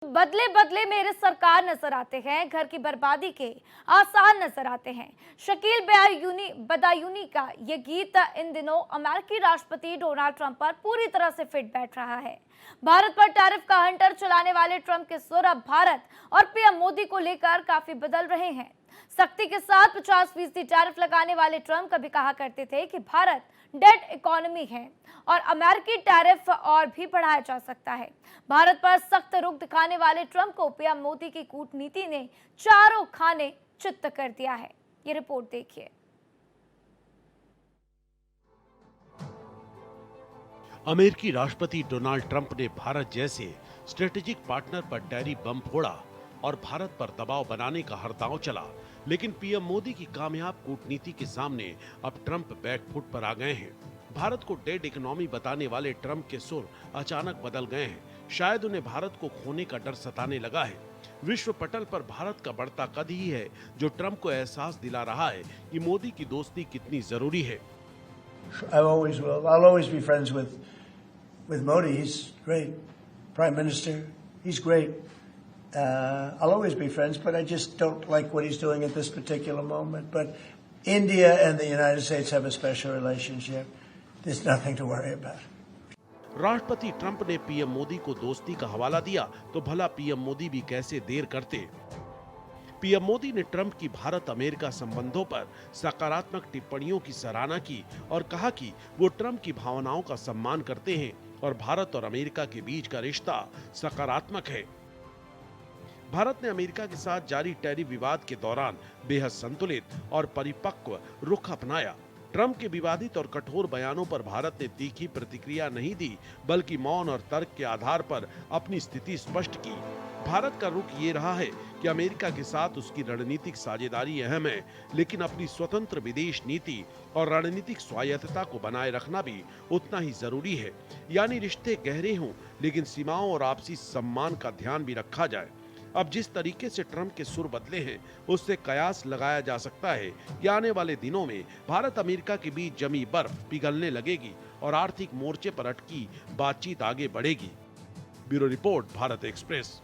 बदले बदले मेरे सरकार नजर आते हैं, घर की बर्बादी के आसार नजर आते हैं। शकील बदायूनी का ये गीत इन दिनों अमेरिकी राष्ट्रपति डोनाल्ड ट्रंप पर पूरी तरह से फिट बैठ रहा है। भारत पर टैरिफ का हंटर चलाने वाले ट्रंप के सुर अब भारत और पीएम मोदी को लेकर काफी बदल रहे हैं। सख्ती के साथ 50% टैरिफ लगाने वाले ट्रंप कभी कहा करते थे कि भारत डेड इकोनॉमी है और अमेरिकी टैरिफ और भी बढ़ाया जा सकता है। भारत पर सख्त रुख दिखाने वाले ट्रंप को पीएम मोदी की कूटनीति ने चारों खाने चित्त कर दिया है। ये रिपोर्ट देखिए। अमेरिकी राष्ट्रपति डोनाल्ड ट्रंप ने भारत जैसे स्ट्रेटेजिक पार्टनर पर टैरिफ बम फोड़ा और भारत पर दबाव बनाने का हरदाव चला, लेकिन पीएम मोदी की कामयाब कूटनीति के सामने अब ट्रंप बैकफुट पर आ गए हैं। भारत को डेड इकोनॉमी बताने वाले ट्रंप के सुर अचानक बदल गए हैं। शायद उन्हें भारत को खोने का डर सताने लगा है। विश्व पटल पर भारत का बढ़ता कद ही है जो ट्रंप को एहसास दिला रहा है कि मोदी की दोस्ती कितनी जरूरी है। I always will. I'll always be friends with Modi. He's great. Prime Minister. He's great. I'll always be friends, but I just don't like what he's doing at this particular moment. But India and the United States have a special relationship. There's nothing to worry about. राष्ट्रपति Trump ने PM Modi को दोस्ती का हवाला दिया, तो भला PM Modi भी कैसे देर करते। पीएम मोदी ने ट्रंप की भारत अमेरिका संबंधों पर सकारात्मक टिप्पणियों की सराहना की और कहा कि वो ट्रंप की भावनाओं का सम्मान करते हैं और भारत और अमेरिका के बीच का रिश्ता सकारात्मक है। भारत ने अमेरिका के साथ जारी टैरिफ विवाद के दौरान बेहद संतुलित और परिपक्व रुख अपनाया। ट्रंप के विवादित और कठोर बयानों पर भारत ने तीखी प्रतिक्रिया नहीं दी, बल्कि मौन और तर्क के आधार पर अपनी स्थिति स्पष्ट की। भारत का रुख ये रहा है कि अमेरिका के साथ उसकी रणनीतिक साझेदारी अहम है, लेकिन अपनी स्वतंत्र विदेश नीति और रणनीतिक स्वायत्तता को बनाए रखना भी उतना ही जरूरी है। यानी रिश्ते गहरे हों, लेकिन सीमाओं और आपसी सम्मान का ध्यान भी रखा जाए। अब जिस तरीके से ट्रंप के सुर बदले हैं, उससे कयास लगाया जा सकता है कि आने वाले दिनों में भारत अमेरिका के बीच जमी बर्फ पिघलने लगेगी और आर्थिक मोर्चे पर अटकी बातचीत आगे बढ़ेगी। Bureau report, Bharat express.